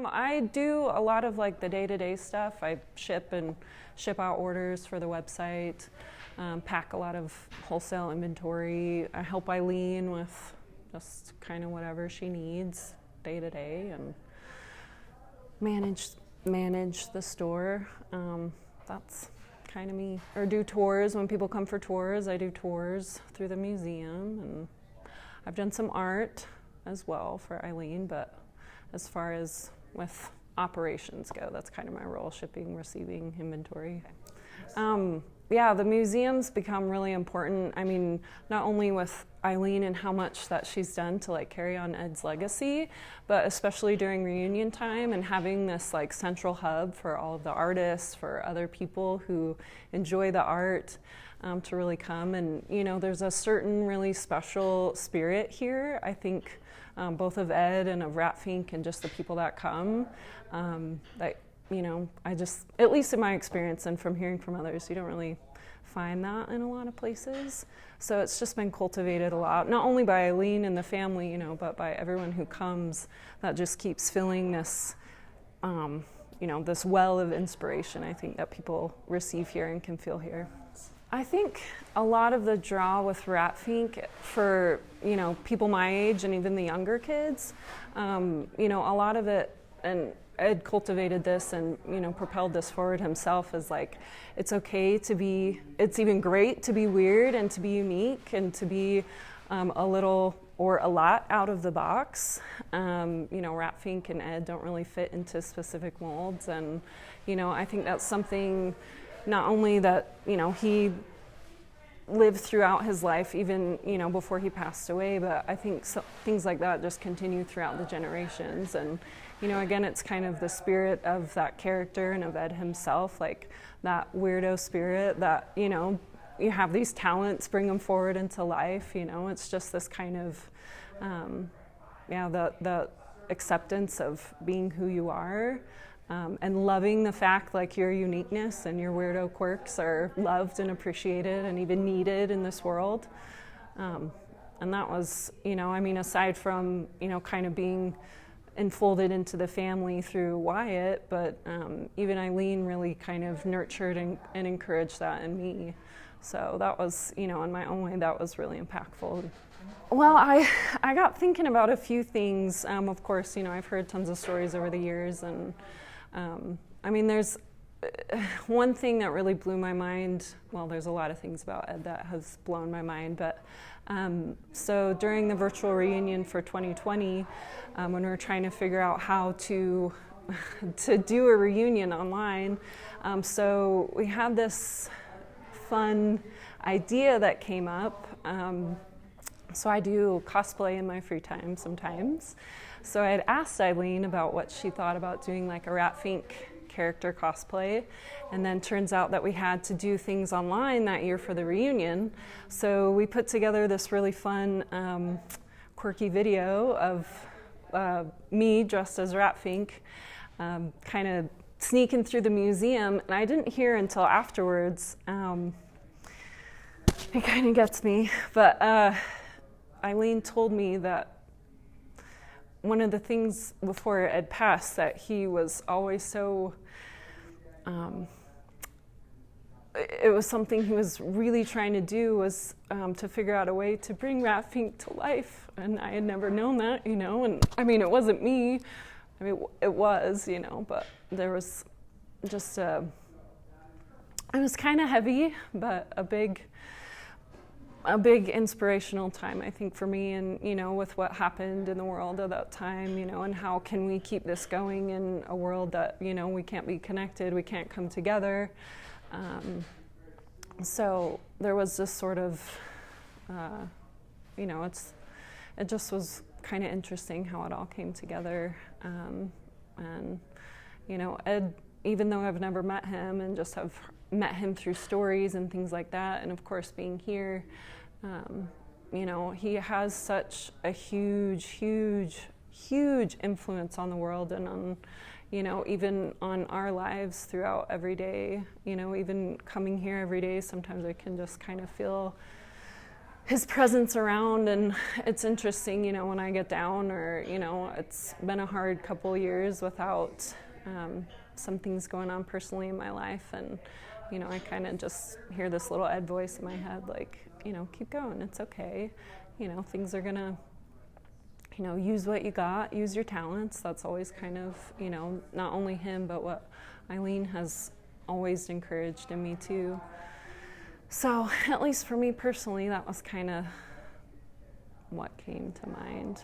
I do a lot of like the day-to-day stuff. I ship out orders for the website, pack a lot of wholesale inventory. I help Eileen with just kind of whatever she needs day to day, and manage the store. That's kind of me. Or do tours when people come for tours. I do tours through the museum, and I've done some art as well for Eileen, but as far as with operations go, that's kind of my role: shipping, receiving, inventory. Yeah, the museum's become really important. I mean, not only with Eileen and how much that she's done to like carry on Ed's legacy, but especially during reunion time and having this like central hub for all of the artists, for other people who enjoy the art, to really come. And, you know, there's a certain really special spirit here, I think, both of Ed and of Rat Fink and just the people that come, that, you know, I just, at least in my experience and from hearing from others, you don't really find that in a lot of places. So it's just been cultivated a lot, not only by Eileen and the family, you know, but by everyone who comes, that just keeps filling this, you know, this well of inspiration, I think, that people receive here and can feel here. I think a lot of the draw with Rat Fink for, you know, people my age and even the younger kids, you know, a lot of it, and Ed cultivated this and, you know, propelled this forward himself, is like, it's okay to be, it's even great to be weird and to be unique and to be a little or a lot out of the box. You know, Rat Fink and Ed don't really fit into specific molds, and, you know, I think that's something not only that, you know, he lived throughout his life, even, you know, before he passed away, but I think things like that just continue throughout the generations. And, you know, again, it's kind of the spirit of that character and of Ed himself, like that weirdo spirit that, you know, you have these talents, bring them forward into life, you know, it's just this kind of, yeah, the acceptance of being who you are, and loving the fact like your uniqueness and your weirdo quirks are loved and appreciated and even needed in this world. And that was, you know, I mean, aside from, you know, kind of being enfolded into the family through Wyatt, but even Eileen really kind of nurtured and encouraged that in me. So that was, you know, in my own way, that was really impactful. Well, I got thinking about a few things. Of course, you know, I've heard tons of stories over the years, and I mean, there's one thing that really blew my mind. Well, there's a lot of things about Ed that has blown my mind, but so during the virtual reunion for 2020, when we were trying to figure out how to do a reunion online, so we had this fun idea that came up. So I do cosplay in my free time sometimes. So I had asked Eileen about what she thought about doing like a Rat Fink character cosplay, and then turns out that we had to do things online that year for the reunion. So we put together this really fun, quirky video of me dressed as Rat Fink, kind of sneaking through the museum, and I didn't hear until afterwards. It kind of gets me, but Eileen told me that one of the things before Ed passed that he was always so, it was something he was really trying to do was to figure out a way to bring Rat Fink to life. And I had never known that, you know, and I mean, it wasn't me. I mean, it was, you know, but there was just it was kind of heavy, but a big inspirational time, I think, for me, and, you know, with what happened in the world at that time, you know, and how can we keep this going in a world that, you know, we can't be connected, we can't come together. So there was this sort of, you know, it just was kind of interesting how it all came together. And, you know, Ed, even though I've never met him and just have met him through stories and things like that, and of course being here, you know, he has such a huge influence on the world and on, you know, even on our lives throughout every day. You know, even coming here every day, sometimes I can just kind of feel his presence around. And it's interesting, you know, when I get down, or, you know, it's been a hard couple years without some things going on personally in my life, and, you know, I kind of just hear this little Ed voice in my head, like, you know, keep going, it's okay, you know, things are gonna, you know, use what you got, use your talents. That's always kind of, you know, not only him, but what Eileen has always encouraged in me too. So at least for me personally, that was kind of what came to mind.